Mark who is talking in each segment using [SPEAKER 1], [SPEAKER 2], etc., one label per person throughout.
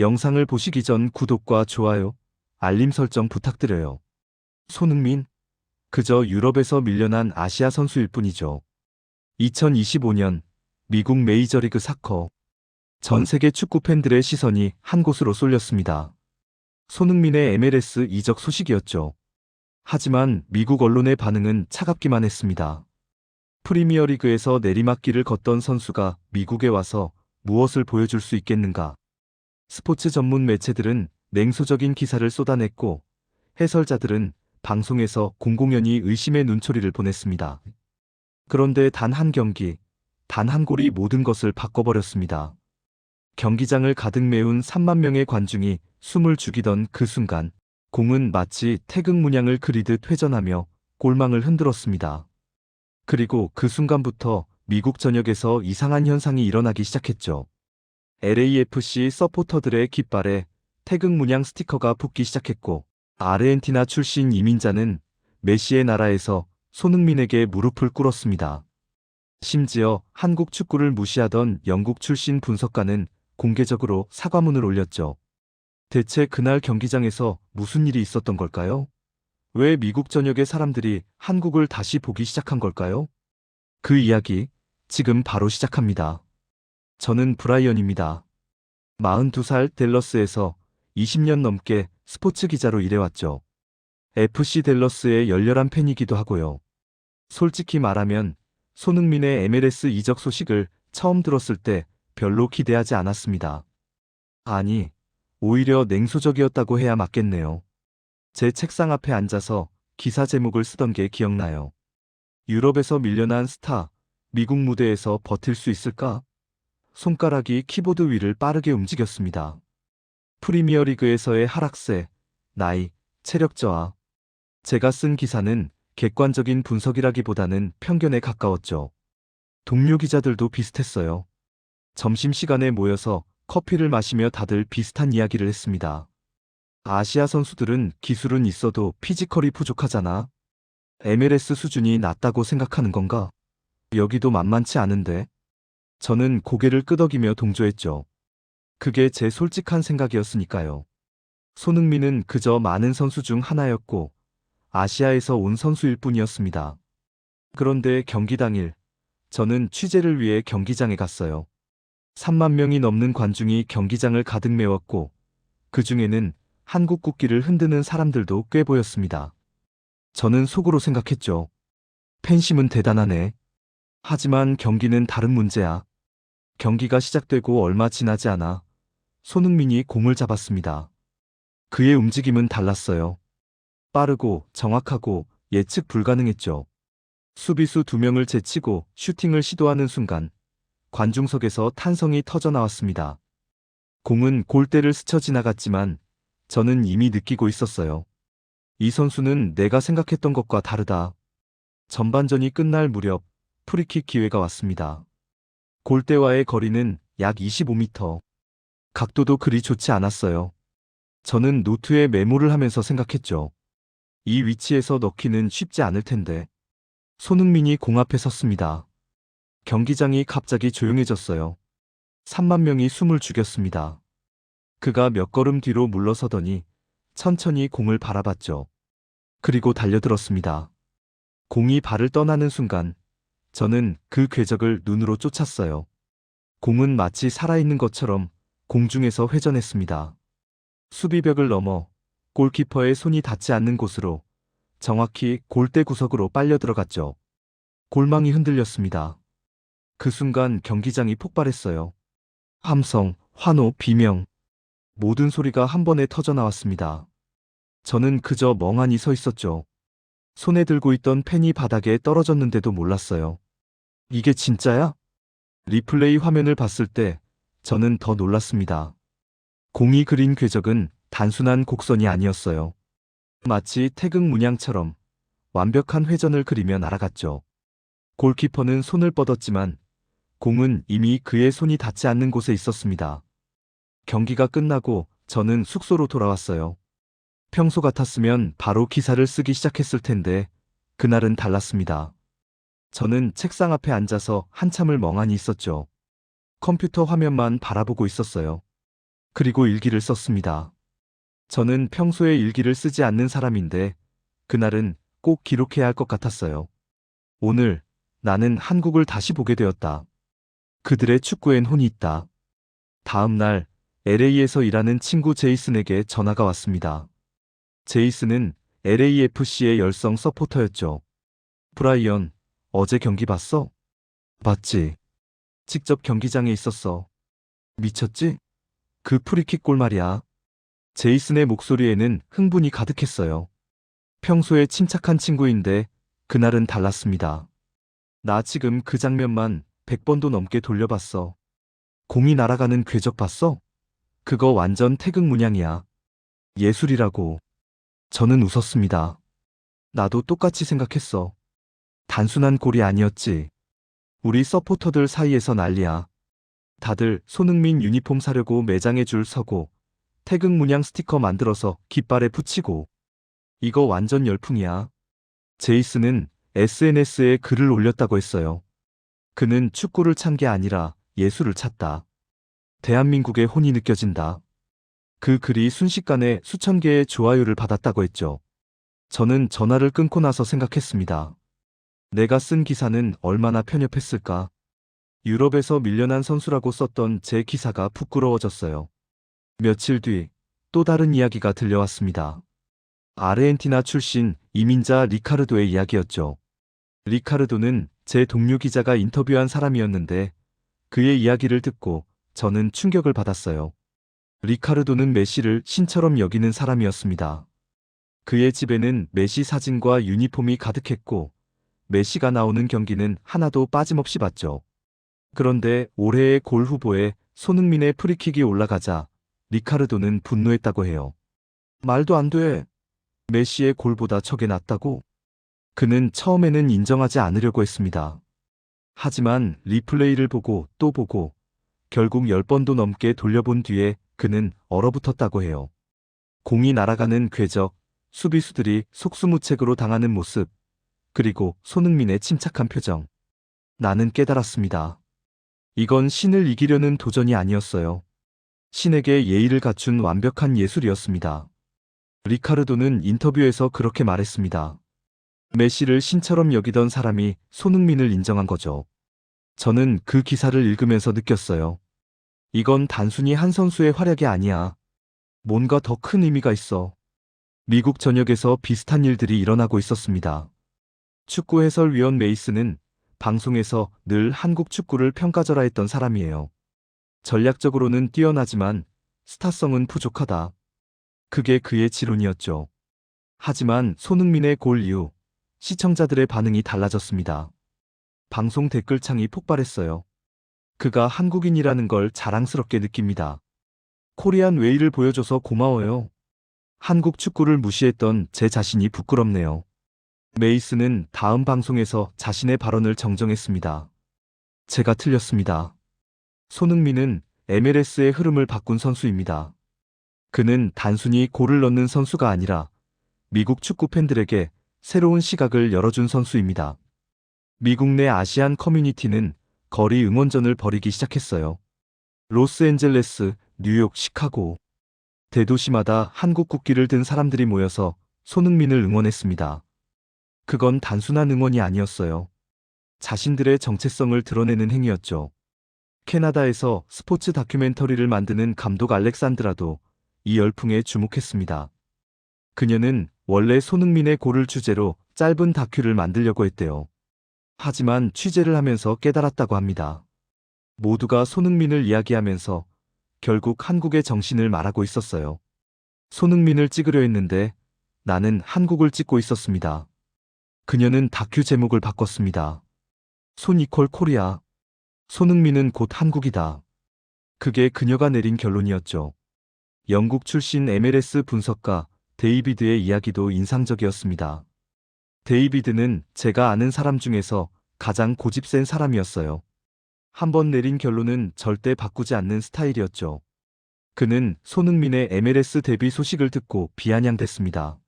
[SPEAKER 1] 영상을 보시기 전 구독과 좋아요, 알림 설정 부탁드려요. 손흥민, 그저 유럽에서 밀려난 아시아 선수일 뿐이죠. 2025년 미국 메이저리그 사커. 전 세계 축구 팬들의 시선이 한 곳으로 쏠렸습니다. 손흥민의 MLS 이적 소식이었죠. 하지만 미국 언론의 반응은 차갑기만 했습니다. 프리미어리그에서 내리막길을 걷던 선수가 미국에 와서 무엇을 보여줄 수 있겠는가? 스포츠 전문 매체들은 냉소적인 기사를 쏟아냈고, 해설자들은 방송에서 공공연히 의심의 눈초리를 보냈습니다. 그런데 단 한 경기, 단 한 골이 모든 것을 바꿔버렸습니다. 경기장을 가득 메운 3만 명의 관중이 숨을 죽이던 그 순간, 공은 마치 태극 문양을 그리듯 회전하며 골망을 흔들었습니다. 그리고 그 순간부터 미국 전역에서 이상한 현상이 일어나기 시작했죠. LAFC 서포터들의 깃발에 태극 문양 스티커가 붙기 시작했고, 아르헨티나 출신 이민자는 메시의 나라에서 손흥민에게 무릎을 꿇었습니다. 심지어 한국 축구를 무시하던 영국 출신 분석가는 공개적으로 사과문을 올렸죠. 대체 그날 경기장에서 무슨 일이 있었던 걸까요? 왜 미국 전역의 사람들이 한국을 다시 보기 시작한 걸까요? 그 이야기 지금 바로 시작합니다. 저는 브라이언입니다. 42살 댈러스에서 20년 넘게 스포츠 기자로 일해왔죠. FC 댈러스의 열렬한 팬이기도 하고요. 솔직히 말하면 손흥민의 MLS 이적 소식을 처음 들었을 때 별로 기대하지 않았습니다. 아니, 오히려 냉소적이었다고 해야 맞겠네요. 제 책상 앞에 앉아서 기사 제목을 쓰던 게 기억나요. 유럽에서 밀려난 스타, 미국 무대에서 버틸 수 있을까? 손가락이 키보드 위를 빠르게 움직였습니다. 프리미어리그에서의 하락세, 나이, 체력 저하. 제가 쓴 기사는 객관적인 분석이라기보다는 편견에 가까웠죠. 동료 기자들도 비슷했어요. 점심시간에 모여서 커피를 마시며 다들 비슷한 이야기를 했습니다. 아시아 선수들은 기술은 있어도 피지컬이 부족하잖아. MLS 수준이 낮다고 생각하는 건가? 여기도 만만치 않은데. 저는 고개를 끄덕이며 동조했죠. 그게 제 솔직한 생각이었으니까요. 손흥민은 그저 많은 선수 중 하나였고, 아시아에서 온 선수일 뿐이었습니다. 그런데 경기 당일, 저는 취재를 위해 경기장에 갔어요. 3만 명이 넘는 관중이 경기장을 가득 메웠고, 그 중에는 한국 국기를 흔드는 사람들도 꽤 보였습니다. 저는 속으로 생각했죠. 팬심은 대단하네. 하지만 경기는 다른 문제야. 경기가 시작되고 얼마 지나지 않아 손흥민이 공을 잡았습니다. 그의 움직임은 달랐어요. 빠르고 정확하고 예측 불가능했죠. 수비수 2명을 제치고 슈팅을 시도하는 순간 관중석에서 탄성이 터져 나왔습니다. 공은 골대를 스쳐 지나갔지만 저는 이미 느끼고 있었어요. 이 선수는 내가 생각했던 것과 다르다. 전반전이 끝날 무렵 프리킥 기회가 왔습니다. 골대와의 거리는 약 25m. 각도도 그리 좋지 않았어요. 저는 노트에 메모를 하면서 생각했죠. 이 위치에서 넣기는 쉽지 않을 텐데. 손흥민이 공 앞에 섰습니다. 경기장이 갑자기 조용해졌어요. 3만 명이 숨을 죽였습니다. 그가 몇 걸음 뒤로 물러서더니 천천히 공을 바라봤죠. 그리고 달려들었습니다. 공이 발을 떠나는 순간 저는 그 궤적을 눈으로 쫓았어요. 공은 마치 살아있는 것처럼 공중에서 회전했습니다. 수비벽을 넘어 골키퍼의 손이 닿지 않는 곳으로 정확히 골대 구석으로 빨려 들어갔죠. 골망이 흔들렸습니다. 그 순간 경기장이 폭발했어요. 함성, 환호, 비명. 모든 소리가 한 번에 터져 나왔습니다. 저는 그저 멍하니 서 있었죠. 손에 들고 있던 펜이 바닥에 떨어졌는데도 몰랐어요. 이게 진짜야? 리플레이 화면을 봤을 때 저는 더 놀랐습니다. 공이 그린 궤적은 단순한 곡선이 아니었어요. 마치 태극 문양처럼 완벽한 회전을 그리며 날아갔죠. 골키퍼는 손을 뻗었지만 공은 이미 그의 손이 닿지 않는 곳에 있었습니다. 경기가 끝나고 저는 숙소로 돌아왔어요. 평소 같았으면 바로 기사를 쓰기 시작했을 텐데 그날은 달랐습니다. 저는 책상 앞에 앉아서 한참을 멍하니 있었죠. 컴퓨터 화면만 바라보고 있었어요. 그리고 일기를 썼습니다. 저는 평소에 일기를 쓰지 않는 사람인데 그날은 꼭 기록해야 할 것 같았어요. 오늘 나는 한국을 다시 보게 되었다. 그들의 축구엔 혼이 있다. 다음 날 LA에서 일하는 친구 제이슨에게 전화가 왔습니다. 제이슨은 LAFC의 열성 서포터였죠. 브라이언, 어제 경기 봤어? 봤지. 직접 경기장에 있었어. 미쳤지? 그 프리킥 골 말이야. 제이슨의 목소리에는 흥분이 가득했어요. 평소에 침착한 친구인데 그날은 달랐습니다. 나 지금 그 장면만 100번도 넘게 돌려봤어. 공이 날아가는 궤적 봤어? 그거 완전 태극 문양이야. 예술이라고. 저는 웃었습니다. 나도 똑같이 생각했어. 단순한 골이 아니었지. 우리 서포터들 사이에서 난리야. 다들 손흥민 유니폼 사려고 매장에 줄 서고 태극 문양 스티커 만들어서 깃발에 붙이고. 이거 완전 열풍이야. 제이슨은 SNS에 글을 올렸다고 했어요. 그는 축구를 찬 게 아니라 예술을 찾다. 대한민국의 혼이 느껴진다. 그 글이 순식간에 수천 개의 좋아요를 받았다고 했죠. 저는 전화를 끊고 나서 생각했습니다. 내가 쓴 기사는 얼마나 편협했을까? 유럽에서 밀려난 선수라고 썼던 제 기사가 부끄러워졌어요. 며칠 뒤 또 다른 이야기가 들려왔습니다. 아르헨티나 출신 이민자 리카르도의 이야기였죠. 리카르도는 제 동료 기자가 인터뷰한 사람이었는데 그의 이야기를 듣고 저는 충격을 받았어요. 리카르도는 메시를 신처럼 여기는 사람이었습니다. 그의 집에는 메시 사진과 유니폼이 가득했고 메시가 나오는 경기는 하나도 빠짐없이 봤죠. 그런데 올해의 골 후보에 손흥민의 프리킥이 올라가자 리카르도는 분노했다고 해요. 말도 안 돼. 메시의 골보다 저게 낫다고? 그는 처음에는 인정하지 않으려고 했습니다. 하지만 리플레이를 보고 또 보고 결국 10번도 넘게 돌려본 뒤에 그는 얼어붙었다고 해요. 공이 날아가는 궤적, 수비수들이 속수무책으로 당하는 모습, 그리고 손흥민의 침착한 표정. 나는 깨달았습니다. 이건 신을 이기려는 도전이 아니었어요. 신에게 예의를 갖춘 완벽한 예술이었습니다. 리카르도는 인터뷰에서 그렇게 말했습니다. 메시를 신처럼 여기던 사람이 손흥민을 인정한 거죠. 저는 그 기사를 읽으면서 느꼈어요. 이건 단순히 한 선수의 활약이 아니야. 뭔가 더 큰 의미가 있어. 미국 전역에서 비슷한 일들이 일어나고 있었습니다. 축구 해설위원 메이슨은 방송에서 늘 한국 축구를 평가절하했던 사람이에요. 전략적으로는 뛰어나지만 스타성은 부족하다. 그게 그의 지론이었죠. 하지만 손흥민의 골 이후 시청자들의 반응이 달라졌습니다. 방송 댓글창이 폭발했어요. 그가 한국인이라는 걸 자랑스럽게 느낍니다. 코리안 웨이를 보여줘서 고마워요. 한국 축구를 무시했던 제 자신이 부끄럽네요. 메이슨은 다음 방송에서 자신의 발언을 정정했습니다. 제가 틀렸습니다. 손흥민은 MLS의 흐름을 바꾼 선수입니다. 그는 단순히 골을 넣는 선수가 아니라 미국 축구 팬들에게 새로운 시각을 열어준 선수입니다. 미국 내 아시안 커뮤니티는 거리 응원전을 벌이기 시작했어요. 로스앤젤레스, 뉴욕, 시카고. 대도시마다 한국 국기를 든 사람들이 모여서 손흥민을 응원했습니다. 그건 단순한 응원이 아니었어요. 자신들의 정체성을 드러내는 행위였죠. 캐나다에서 스포츠 다큐멘터리를 만드는 감독 알렉산드라도 이 열풍에 주목했습니다. 그녀는 원래 손흥민의 골을 주제로 짧은 다큐를 만들려고 했대요. 하지만 취재를 하면서 깨달았다고 합니다. 모두가 손흥민을 이야기하면서 결국 한국의 정신을 말하고 있었어요. 손흥민을 찍으려 했는데 나는 한국을 찍고 있었습니다. 그녀는 다큐 제목을 바꿨습니다. 손 이퀄 코리아. 손흥민은 곧 한국이다. 그게 그녀가 내린 결론이었죠. 영국 출신 MLS 분석가 데이비드의 이야기도 인상적이었습니다. 데이비드는 제가 아는 사람 중에서 가장 고집센 사람이었어요. 한번 내린 결론은 절대 바꾸지 않는 스타일이었죠. 그는 손흥민의 MLS 데뷔 소식을 듣고 비아냥댔습니다.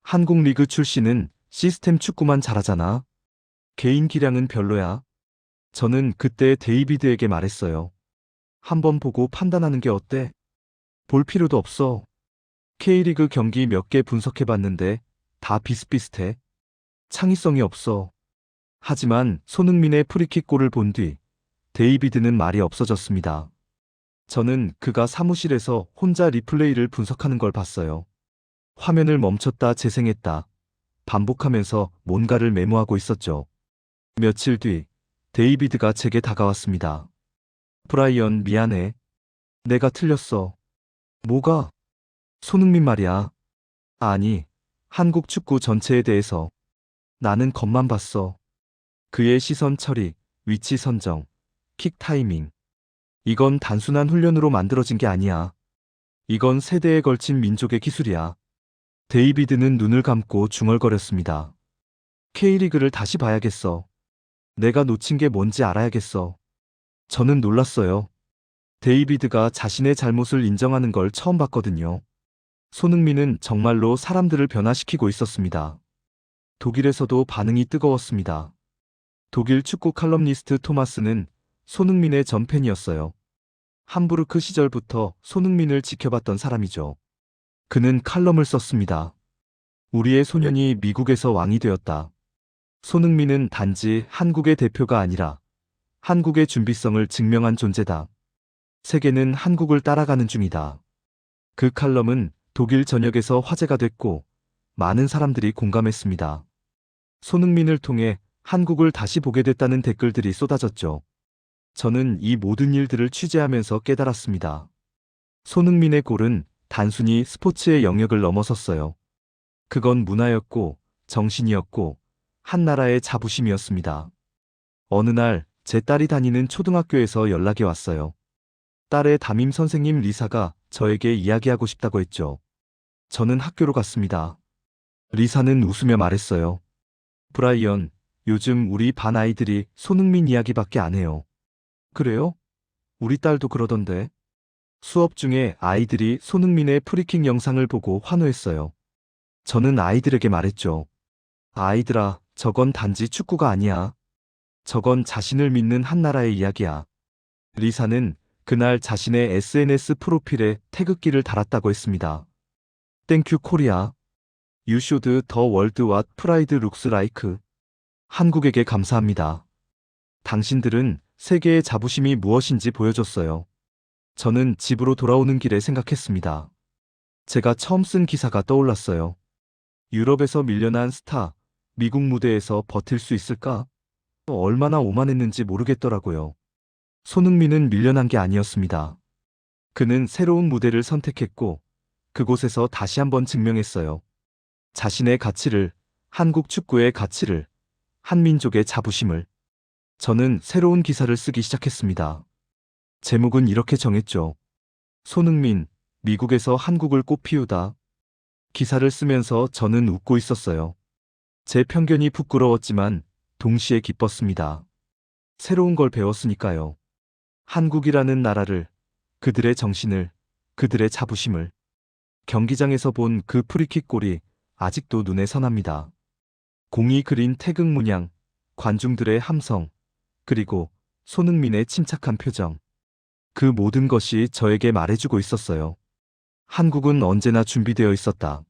[SPEAKER 1] 한국 리그 출신은 시스템 축구만 잘하잖아. 개인 기량은 별로야. 저는 그때 데이비드에게 말했어요. 한번 보고 판단하는 게 어때? 볼 필요도 없어. K리그 경기 몇 개 분석해봤는데 다 비슷비슷해. 창의성이 없어. 하지만 손흥민의 프리킥 골을 본 뒤 데이비드는 말이 없어졌습니다. 저는 그가 사무실에서 혼자 리플레이를 분석하는 걸 봤어요. 화면을 멈췄다 재생했다 반복하면서 뭔가를 메모하고 있었죠. 며칠 뒤 데이비드가 제게 다가왔습니다. 브라이언, 미안해. 내가 틀렸어. 뭐가? 손흥민 말이야. 아니, 한국 축구 전체에 대해서. 나는 겉만 봤어. 그의 시선 처리, 위치 선정, 킥 타이밍. 이건 단순한 훈련으로 만들어진 게 아니야. 이건 세대에 걸친 민족의 기술이야. 데이비드는 눈을 감고 중얼거렸습니다. K리그를 다시 봐야겠어. 내가 놓친 게 뭔지 알아야겠어. 저는 놀랐어요. 데이비드가 자신의 잘못을 인정하는 걸 처음 봤거든요. 손흥민은 정말로 사람들을 변화시키고 있었습니다. 독일에서도 반응이 뜨거웠습니다. 독일 축구 칼럼니스트 토마스는 손흥민의 전팬이었어요. 함부르크 시절부터 손흥민을 지켜봤던 사람이죠. 그는 칼럼을 썼습니다. 우리의 소년이 미국에서 왕이 되었다. 손흥민은 단지 한국의 대표가 아니라 한국의 준비성을 증명한 존재다. 세계는 한국을 따라가는 중이다. 그 칼럼은 독일 전역에서 화제가 됐고 많은 사람들이 공감했습니다. 손흥민을 통해 한국을 다시 보게 됐다는 댓글들이 쏟아졌죠. 저는 이 모든 일들을 취재하면서 깨달았습니다. 손흥민의 골은 단순히 스포츠의 영역을 넘어섰어요. 그건 문화였고 정신이었고 한 나라의 자부심이었습니다. 어느 날 제 딸이 다니는 초등학교에서 연락이 왔어요. 딸의 담임 선생님 리사가 저에게 이야기하고 싶다고 했죠. 저는 학교로 갔습니다. 리사는 웃으며 말했어요. 브라이언, 요즘 우리 반 아이들이 손흥민 이야기밖에 안 해요. 그래요? 우리 딸도 그러던데. 수업 중에 아이들이 손흥민의 프리킥 영상을 보고 환호했어요. 저는 아이들에게 말했죠. 아이들아, 저건 단지 축구가 아니야. 저건 자신을 믿는 한 나라의 이야기야. 리사는 그날 자신의 SNS 프로필에 태극기를 달았다고 했습니다. 땡큐 코리아. You should the world what pride looks like. 한국에게 감사합니다. 당신들은 세계의 자부심이 무엇인지 보여줬어요. 저는 집으로 돌아오는 길에 생각했습니다. 제가 처음 쓴 기사가 떠올랐어요. 유럽에서 밀려난 스타, 미국 무대에서 버틸 수 있을까? 얼마나 오만했는지 모르겠더라고요. 손흥민은 밀려난 게 아니었습니다. 그는 새로운 무대를 선택했고 그곳에서 다시 한번 증명했어요. 자신의 가치를, 한국 축구의 가치를, 한민족의 자부심을. 저는 새로운 기사를 쓰기 시작했습니다. 제목은 이렇게 정했죠. 손흥민, 미국에서 한국을 꽃피우다. 기사를 쓰면서 저는 웃고 있었어요. 제 편견이 부끄러웠지만 동시에 기뻤습니다. 새로운 걸 배웠으니까요. 한국이라는 나라를, 그들의 정신을, 그들의 자부심을. 경기장에서 본 그 프리킥 골이 아직도 눈에 선합니다. 공이 그린 태극 문양, 관중들의 함성, 그리고 손흥민의 침착한 표정. 그 모든 것이 저에게 말해주고 있었어요. 한국은 언제나 준비되어 있었다.